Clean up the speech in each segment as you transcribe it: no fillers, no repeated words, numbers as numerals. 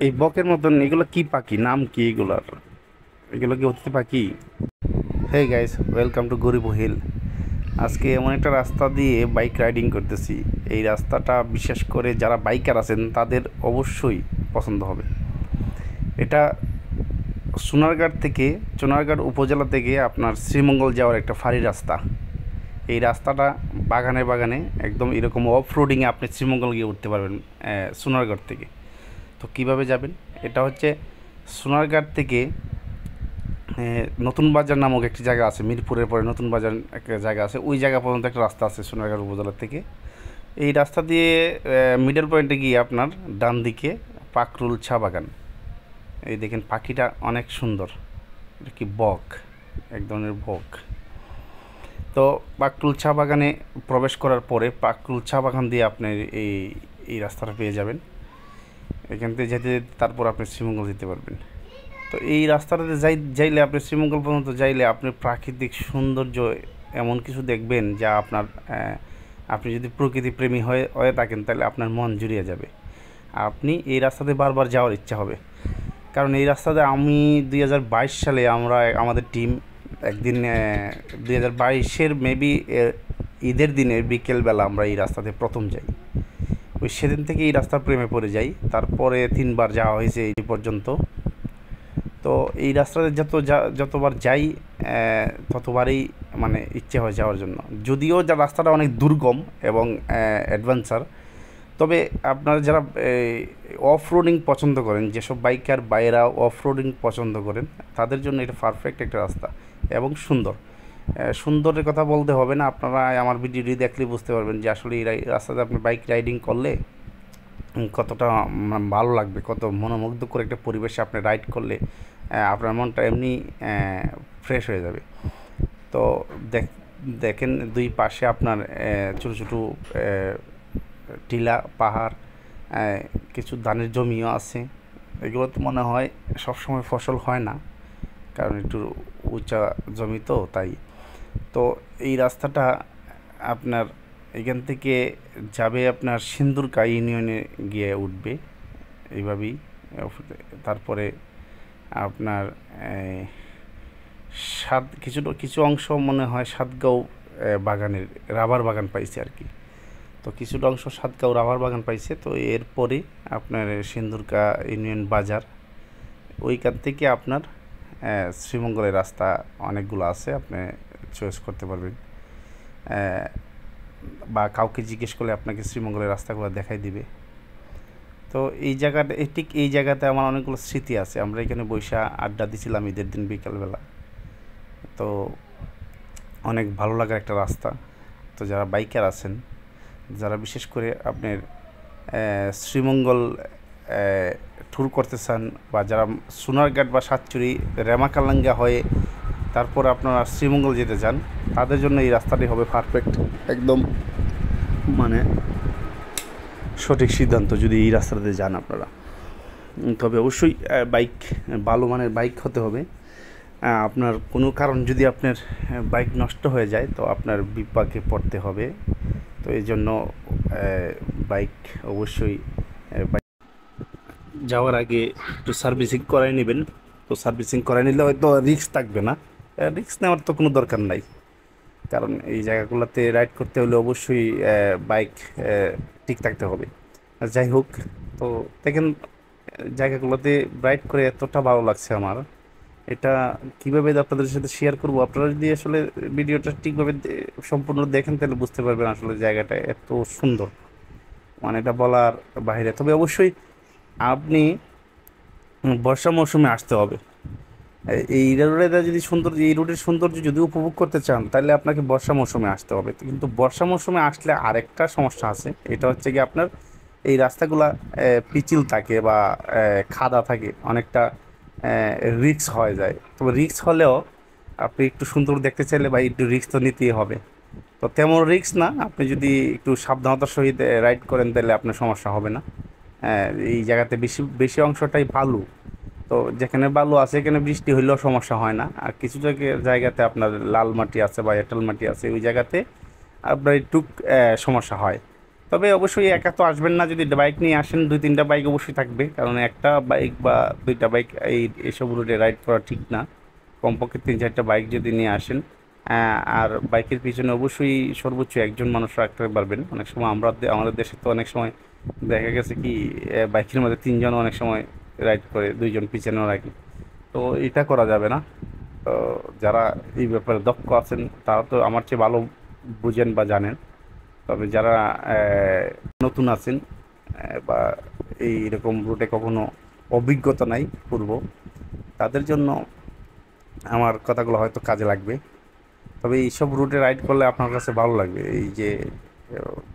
এই বকের মতন এগুলো কি পাখি, নাম কি এগুলার? এগুলো কি অতিথি পাখি? হে গাইস, ওয়েলকাম টু গরিব হিল। আজকে এমন একটা রাস্তা দিয়ে বাইক রাইডিং করতেছি। এই রাস্তাটা বিশেষ করে যারা বাইকার আছেন তাদের অবশ্যই পছন্দ হবে। এটা সোনারঘাট উপজেলা থেকে আপনার শ্রীমঙ্গল যাওয়ার একটা ফাঁড়ি রাস্তা। এই রাস্তাটা বাগানে বাগানে একদম এরকম অফ রোডিংয়ে আপনি শ্রীমঙ্গল গিয়ে উঠতে পারবেন সোনারঘাট থেকে। তো কিভাবে যাবেন? এটা হচ্ছে সোনারঘাট থেকে নতুন বাজার নামক একটি জায়গা আছে, মিরপুরের পরে নতুন বাজার একটা জায়গা আছে, ওই জায়গা পর্যন্ত একটা রাস্তা আছে সোনারঘাট উপজেলা থেকে। এই রাস্তা দিয়ে মিডল পয়েন্টে গিয়ে আপনার ডান দিকে পাকরুল চা বাগান। এই দেখেন পাখিটা অনেক সুন্দর, এটা কি বক, এক ধরনের বক। তো পাকরুল চা বাগানে প্রবেশ করার পরে পাকরুল চা বাগান দিয়ে আপনি এই এই রাস্তাটা পেয়ে যাবেন। এখান থেকে যেতে যেতে তারপর আপনি শ্রীমঙ্গল যেতে পারবেন। তো এই রাস্তাটাতে যাইলে আপনি শ্রীমঙ্গল পর্যন্ত যাইলে আপনি প্রাকৃতিক সৌন্দর্য এমন কিছু দেখবেন যা আপনার আপনি যদি প্রকৃতি প্রেমী হয়ে থাকেন তাহলে আপনার মন জুড়িয়ে যাবে। আপনি এই রাস্তাতে বারবার যাওয়ার ইচ্ছা হবে। কারণ এই রাস্তাতে আমি 2022 সালে আমাদের টিম একদিন 2022-এর মেবি ঈদের দিনের বিকেলবেলা আমরা এই রাস্তাতে প্রথম যাই। ওই সেদিন থেকে এই রাস্তার প্রেমে পড়ে যাই। তারপরে 3বার যাওয়া হয়েছে এই পর্যন্ত। তো এই রাস্তাতে যতবার যাই ততবারই মানে ইচ্ছে হয় যাওয়ার জন্য। যদিও রাস্তাটা অনেক দুর্গম এবং অ্যাডভেঞ্চার, তবে আপনারা যারা অফ রোডিং পছন্দ করেন, যেসব বাইকার বাইরা অফ রোডিং পছন্দ করেন তাদের জন্য এটা পারফেক্ট একটা রাস্তা এবং সুন্দর। সুন্দরের কথা বলতে হবে না, আপনারা আমার ভিডিওটি দেখলে বুঝতে পারবেন যে আসলে এই রাস্তাতে আপনি বাইক রাইডিং করলে কতটা ভালো লাগবে, কত মনোমুগ্ধকর একটা পরিবেশে আপনি রাইড করলে আপনার মনটা এমনি ফ্রেশ হয়ে যাবে। তো দেখেন দুই পাশে আপনার ছোটো ছোটো টিলা, পাহাড়, কিছু ধানের জমিও আছে। এগুলো তো মনে হয় সবসময় ফসল হয় না, কারণ একটু উঁচা জমি তো তাই। তো এই রাস্তাটা আপনার এখান থেকে যাবে আপনার সিন্দুরকা ইউনিয়নে গিয়ে উঠবে এইভাবেই। তারপরে আপনার কিছু অংশ মনে হয় সাতগাঁও বাগানের রাবার বাগান পাইছে আর কি। তো কিছুটা অংশ সাতগাঁও রাবার বাগান পাইছে। তো এরপরে আপনার সিন্দুরকা ইউনিয়ন বাজার, ওইখান থেকে আপনার শ্রীমঙ্গলের রাস্তা অনেকগুলো আছে, আপনি চয়েস করতে পারবেন বা কাউকে জিজ্ঞেস করলে আপনাকে শ্রীমঙ্গলের রাস্তাগুলো দেখাই দিবে। তো ঠিক এই জায়গাতে আমার অনেকগুলো স্মৃতি আছে। আমরা এখানে বৈশা আড্ডা দিছিলাম ঈদের দিন বিকালবেলা। তো অনেক ভালো লাগার একটা রাস্তা। তো যারা বাইকার আছেন, যারা বিশেষ করে আপনার শ্রীমঙ্গল ট্যুর করতে চান, বা যারা সোনারঘাট বা সাতচুরি রেমাকালাঙ্গা হয়ে তারপর আপনারা শ্রীমঙ্গল যেতে চান, তাদের জন্য এই রাস্তাটি হবে পারফেক্ট, একদম মানে সঠিক সিদ্ধান্ত যদি এই রাস্তাতে যান আপনারা। তবে অবশ্যই ভালো মানের বাইক হতে হবে। আপনার কোনো কারণ যদি আপনার বাইক নষ্ট হয়ে যায় তো আপনার বিপাকে পড়তে হবে। তো এই জন্য বাইক অবশ্যই যাওয়ার আগে একটু সার্ভিসিং করাই নেবেন। তো সার্ভিসিং করাই নিলে হয়তো রিস্ক থাকবে না, রিস্ক নেওয়ার তো কোনো দরকার নাই। কারণ এই জায়গাগুলোতে রাইড করতে হলে অবশ্যই বাইক ঠিক থাকতে হবে। যাই হোক, তো দেখেন জায়গাগুলোতে রাইড করে এতটা ভালো লাগছে আমার, এটা কীভাবে আপনাদের সাথে শেয়ার করব। আপনারা যদি আসলে ভিডিওটা ঠিকভাবে সম্পূর্ণ দেখেন তাহলে বুঝতে পারবেন আসলে জায়গাটা এত সুন্দর, মানে এটা বলার বাইরে। তবে অবশ্যই আপনি বর্ষা মৌসুমে আসতে হবে। এই রোডটা যদি এই রোডের সৌন্দর্য যদি উপভোগ করতে চান তাহলে আপনাকে বর্ষা মৌসুমে আসতে হবে। কিন্তু বর্ষা মৌসুমে আসলে আরেকটা সমস্যা আছে, এটা হচ্ছে কি আপনার এই রাস্তাগুলা পিচ্ছিল থাকে বা খাদা থাকে, অনেকটা রিস্ক হয়ে যায়। তবে রিস্ক হলেও আপনি একটু সুন্দর দেখতে চাইলে বা একটু রিস্ক তো নিতেই হবে। তো তেমন রিস্ক না, আপনি যদি একটু সাবধানতার সহিত রাইড করেন তাহলে আপনার সমস্যা হবে না। এই জায়গাতে বেশি বেশি অংশটাই বালু। তো যেখানে বালু আছে এখানে বৃষ্টি হইলেও সমস্যা হয় না। আর কিছু জায়গাতে আপনার লাল মাটি আছে বা এঁটেল মাটি আছে, ওই জায়গাতে আপনার একটু সমস্যা হয়। তবে অবশ্যই একা তো আসবেন না, যদি বাইক নিয়ে আসেন 2-3টা বাইক অবশ্যই থাকবে, কারণ একটা বাইক বা 2টা বাইক এসব রুটে রাইড করা ঠিক না। কমপক্ষে 3-4টা বাইক যদি নিয়ে আসেন, আর বাইকের পিছনে অবশ্যই সর্বোচ্চ একজন মানুষ রাখতে পারবেন। অনেক সময় আমাদের দেশে তো অনেক সময় দেখা গেছে কি বাইকের মধ্যে 3জন অনেক সময় রাইড করে, 2জন পিছনেও রাখে। তো এটা করা যাবে না। তো যারা এই ব্যাপারে দক্ষ আছেন তারা তো আমার চেয়ে ভালো বুঝেন বা জানেন। তবে যারা নতুন আছেন বা এইরকম রুটে কখনো অভিজ্ঞতা নাই পূর্ব, তাদের জন্য আমার কথাগুলো হয়তো কাজে লাগবে। তবে এইসব রুটে রাইড করলে আপনার কাছে ভালো লাগবে। এই যে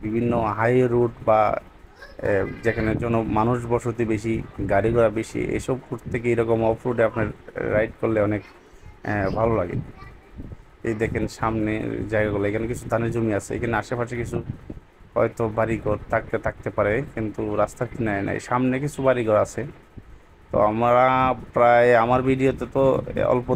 বিভিন্ন হাই রুট বা যেখানে মানুষ বসতি বেশি, গাড়ি ঘোড়া বেশি, এসব রুট থেকে এরকম অফ রুটে আপনার রাইড করলে অনেক ভালো লাগে। এই দেখেন সামনে জায়গাগুলো, এখানে কিছু ধানের জমি আছে, এখানে আশেপাশে কিছু হয়তো বাড়িঘর থাকতে পারে, কিন্তু রাস্তার কিনারে নাই, সামনে কিছু বাড়িঘর আছে। তো আমরা প্রায় আমার ভিডিওতে তো অল্প